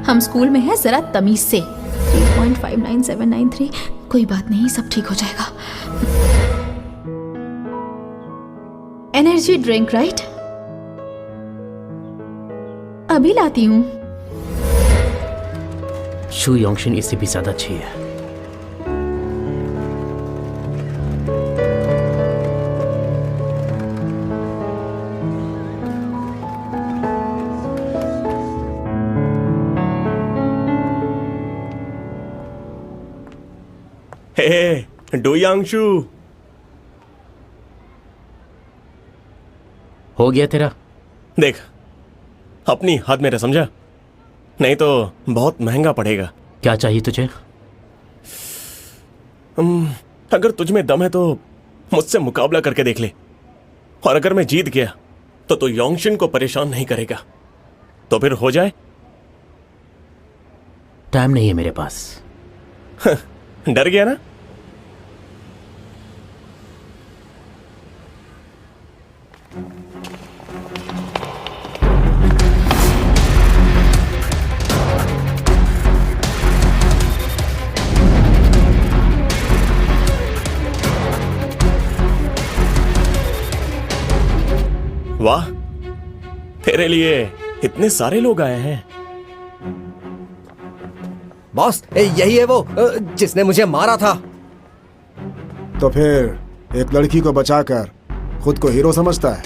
हम स्कूल में हैं, जरा तमीज से। 3.597993। कोई बात नहीं, सब ठीक हो जाएगा। Energy drink, right? अभी लाती हूँ। शू योंगशिन इससे भी ज्यादा अच्छी है। हे डू यांगशु, हो गया तेरा? देख, अपनी हद में रह, समझा? नहीं तो बहुत महंगा पड़ेगा। क्या चाहिए तुझे? अगर तुझ में दम है तो मुझसे मुकाबला करके देख ले, और अगर मैं जीत गया तो तू योंगशिन को परेशान नहीं करेगा। तो फिर हो जाए। टाइम नहीं है मेरे पास। डर गया ना? वाह, तेरे लिए इतने सारे लोग आए हैं। बॉस, यही है वो जिसने मुझे मारा था। तो फिर एक लड़की को बचाकर खुद को हीरो समझता है।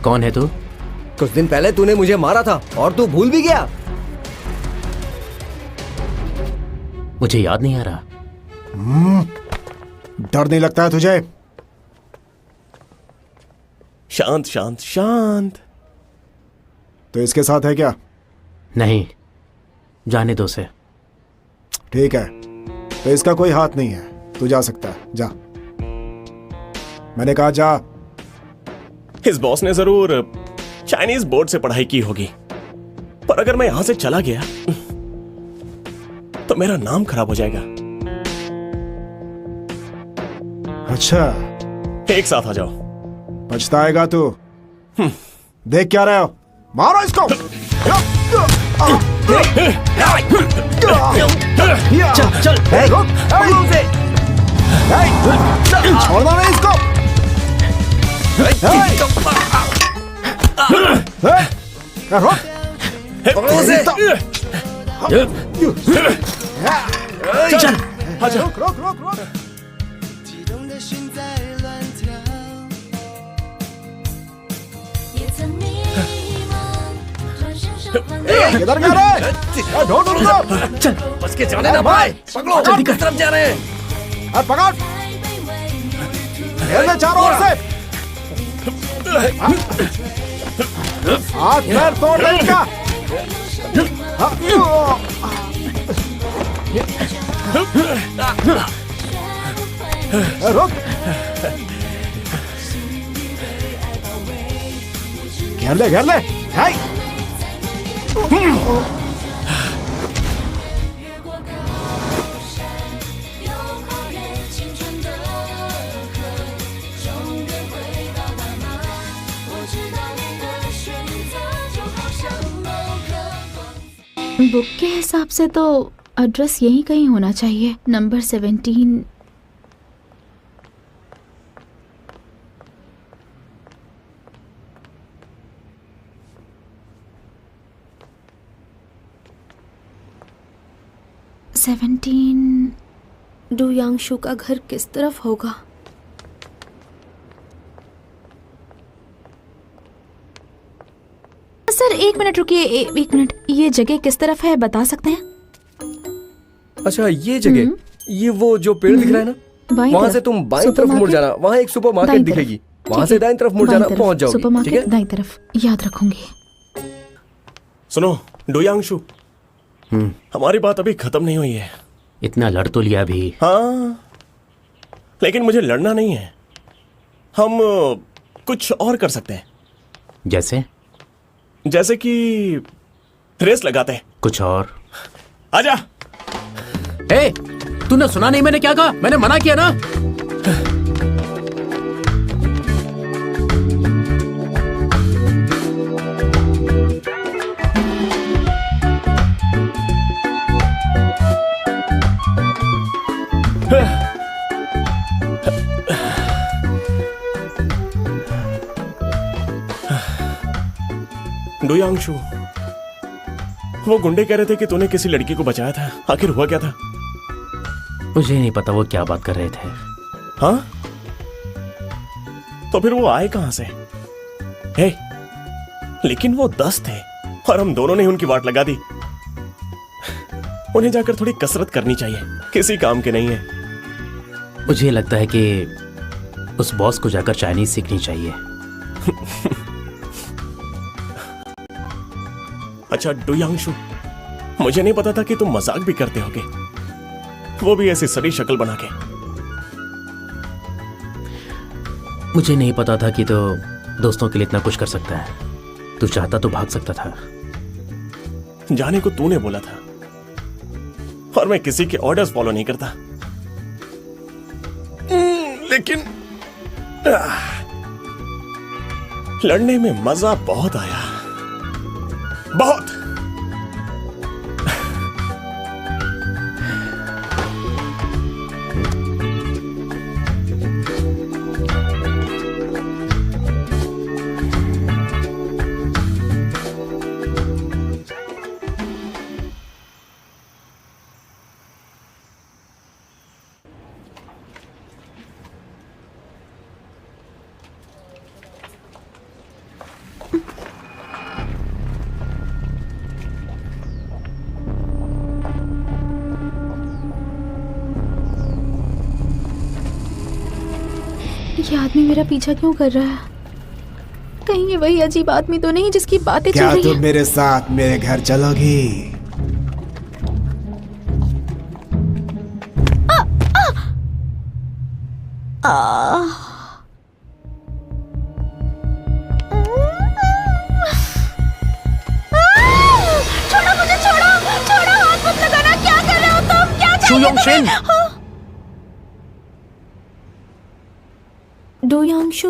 कौन है तू? कुछ दिन पहले तूने मुझे मारा था और तू भूल भी गया। मुझे याद नहीं आ रहा। डर नहीं लगता है तुझे? शांत शांत शांत। तो इसके साथ है क्या? नहीं, जाने दो उसे। ठीक है, तो इसका कोई हाथ नहीं है। तू जा सकता है, जा। मैंने कहा जा। इस बॉस ने जरूर चाइनीज बोर्ड से पढ़ाई की होगी, पर अगर मैं यहां से चला गया तो मेरा नाम खराब हो जाएगा। अच्छा, एक साथ आ जाओ। पछताएगा तू। देख क्या रहे हो? मारो इसको। चल चल, छोड़ना नहीं इसको। चल, रोक रोक रोक रोक। किधर जा रहे हैं? ढूंढ उनको। चल बच के जाने ना भाई, पकड़ो जल्दी किस तरफ जा रहे हैं? पकड़, घेर ले चारों ओर से। हाथ पैर तोड़ दे इनका। रुक, घेर ले, घेर ले। हाय। बुक के हिसाब से तो एड्रेस यहीं कहीं होना चाहिए, नंबर 17। डू यांगशु का घर किस तरफ होगा? सर एक मिनट रुकिए, एक मिनट। ये जगह किस तरफ है बता सकते हैं? अच्छा ये जगह, ये वो जो पेड़ दिख रहा है ना, वहाँ से तुम बाईं तरफ मुड़ जाना, वहाँ एक सुपरमार्केट दिखेगी, वहाँ से दाईं तरफ मुड़ जाना, पहुँच जाओगे। सुपरमार्केट दाईं तरफ, याद रखूंगी। सुनो डू यांगशु, हमारी बात अभी खत्म नहीं हुई है। इतना लड़ तो लिया भी। हाँ, लेकिन मुझे लड़ना नहीं है। हम कुछ और कर सकते हैं। जैसे कि रेस लगाते हैं। कुछ और? आजा। ए, तूने सुना नहीं मैंने क्या कहा? मैंने मना किया ना। डू यांगशु, वो गुंडे कह रहे थे कि तूने किसी लड़की को बचाया था, आखिर हुआ क्या था? मुझे नहीं पता वो क्या बात कर रहे थे। हाँ? तो फिर वो आए कहां से? हे, लेकिन वो 10 थे और हम दोनों ने उनकी वाट लगा दी। उन्हें जाकर थोड़ी कसरत करनी चाहिए, किसी काम के नहीं है। मुझे लगता है कि उस बॉस को जाकर चाइनीज सीखनी चाहिए। अच्छा डू यांगशु, मुझे नहीं पता था कि तुम मजाक भी करते होगे, वो भी ऐसी सड़ी शक्ल बना के। मुझे नहीं पता था कि तो दोस्तों के लिए इतना कुछ कर सकता है। तू चाहता तो भाग सकता था। जाने को तूने बोला था और मैं किसी के ऑर्डर्स फॉलो नहीं करता, लेकिन लड़ने में मजा बहुत आया, बहुत। ये आदमी मेरा पीछा क्यों कर रहा है? कहीं ये वही अजीब आदमी तो नहीं जिसकी बातें चल रही हैं? क्या तुम मेरे साथ मेरे घर चलोगी? छोड़ो मुझे, छोड़ो, छोड़ो, हाथ मत लगाना। क्या कर रहे हो तुम? क्या चाहते हो? डू यांगशु,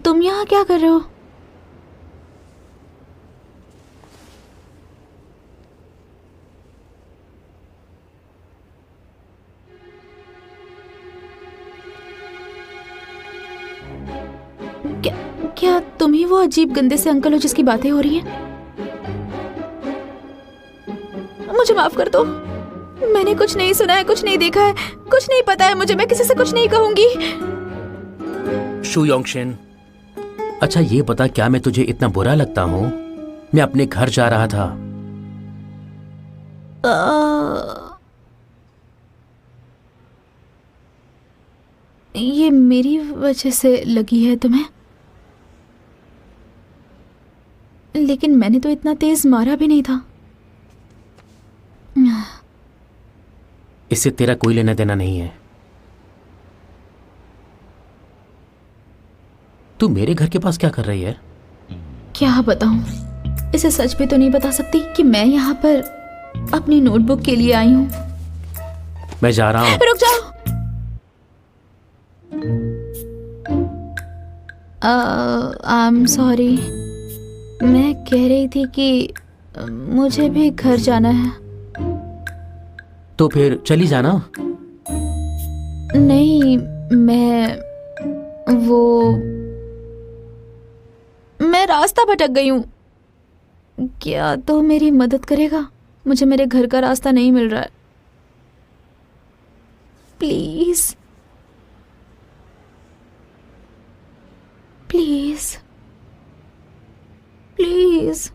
तुम यहाँ क्या कर रहे हो? क्या तुम ही वो अजीब गंदे से अंकल हो जिसकी बातें हो रही हैं? मुझे माफ कर दो, मैंने कुछ नहीं सुना है, कुछ नहीं देखा है, कुछ नहीं पता है मुझे। मैं किसी से कुछ नहीं कहूंगी। शू योंगशिन, अच्छा ये बता, क्या मैं तुझे इतना बुरा लगता हूँ? मैं अपने घर जा रहा था। ये मेरी वजह से लगी है तुम्हें? लेकिन मैंने तो इतना तेज मारा भी नहीं था। इससे तेरा कोई लेना देना नहीं है। तू मेरे घर के पास क्या कर रही है? क्या बताऊं? इसे सच भी तो नहीं बता सकती कि मैं यहाँ पर अपनी नोटबुक के लिए आई हूँ। मैं जा रहा हूँ। रुक जाओ। I am sorry. मैं कह रही थी कि मुझे भी घर जाना है। तो फिर चली जाना। नहीं, मैं रास्ता भटक गई हूँ। क्या तो मेरी मदद करेगा? मुझे मेरे घर का रास्ता नहीं मिल रहा है। Please please please.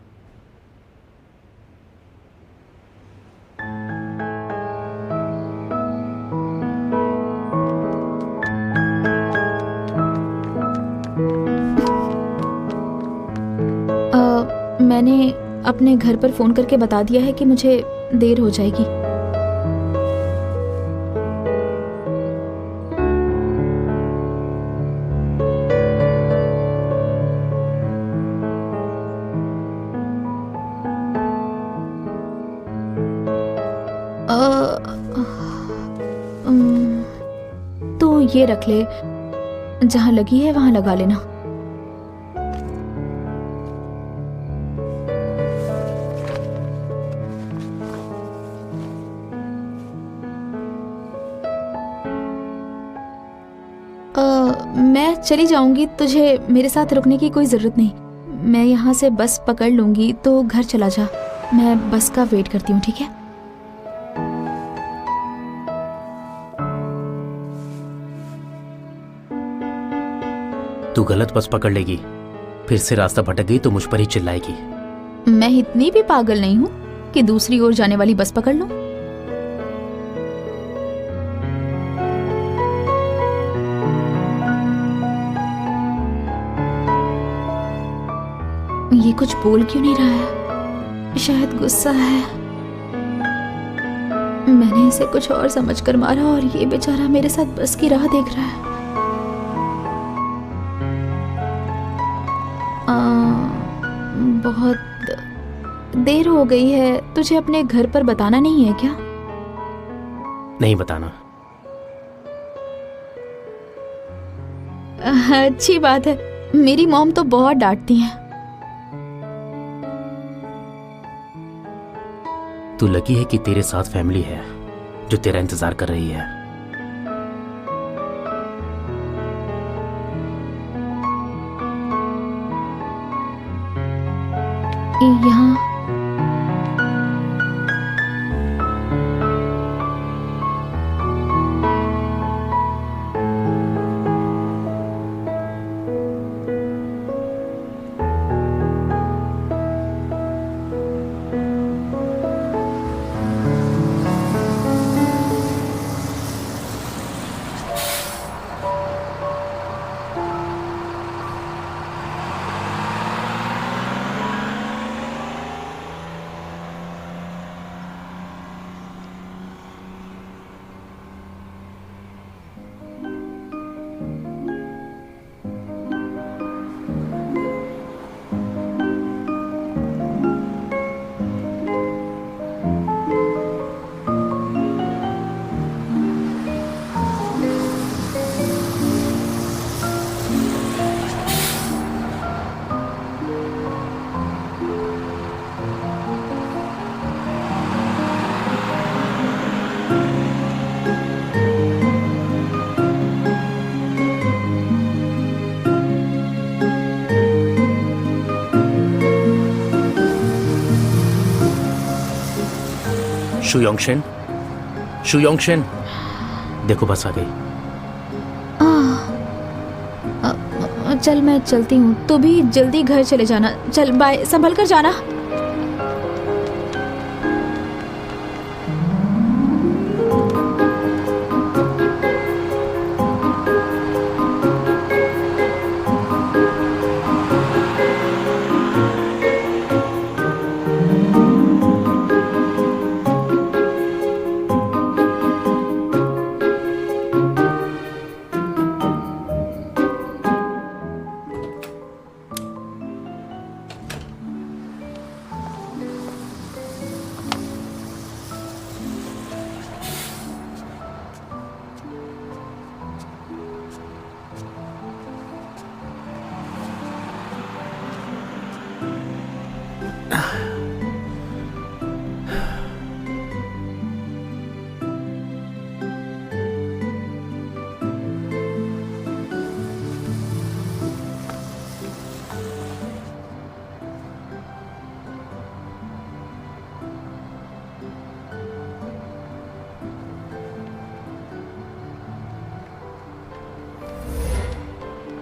मैंने अपने घर पर फोन करके बता दिया है कि मुझे देर हो जाएगी। तो ये रख ले, जहां लगी है वहां लगा लेना। मैं चली जाऊंगी, तुझे मेरे साथ रुकने की कोई जरूरत नहीं। मैं यहाँ से बस पकड़ लूंगी, तो घर चला जा। मैं बस का वेट करती हूँ, ठीक है? तू गलत बस पकड़ लेगी, फिर से रास्ता भटक गई तो मुझ पर ही चिल्लाएगी। मैं इतनी भी पागल नहीं हूँ कि दूसरी ओर जाने वाली बस पकड़ लूं। ये कुछ बोल क्यों नहीं रहा है? शायद गुस्सा है। मैंने इसे कुछ और समझकर मारा और ये बेचारा मेरे साथ बस की राह देख रहा है। बहुत देर हो गई है। तुझे अपने घर पर बताना नहीं है क्या? नहीं बताना। अच्छी बात है। मेरी मॉम तो बहुत डांटती हैं। तू लकी है कि तेरे साथ फैमिली है जो तेरा इंतजार कर रही है। यहाँ शुयोंगशन, शुयोंगशन, देखो बस आ गई। चल मैं चलती हूँ, तू भी जल्दी घर चले जाना। चल बाय, संभल कर जाना।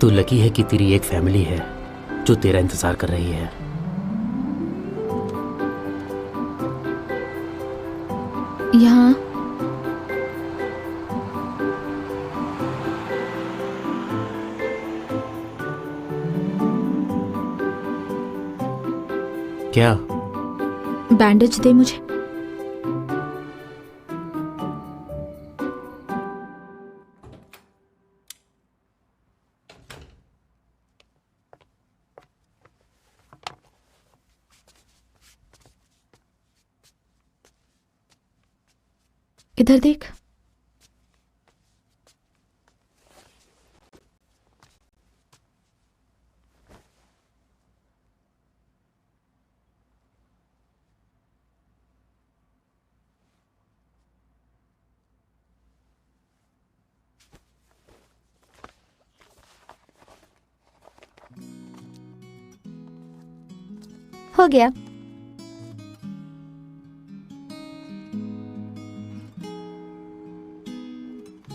तू लकी है कि तेरी एक फैमिली है जो तेरा इंतजार कर रही है। यहाँ क्या? बैंडेज दे मुझे। इधर देख। हो गया।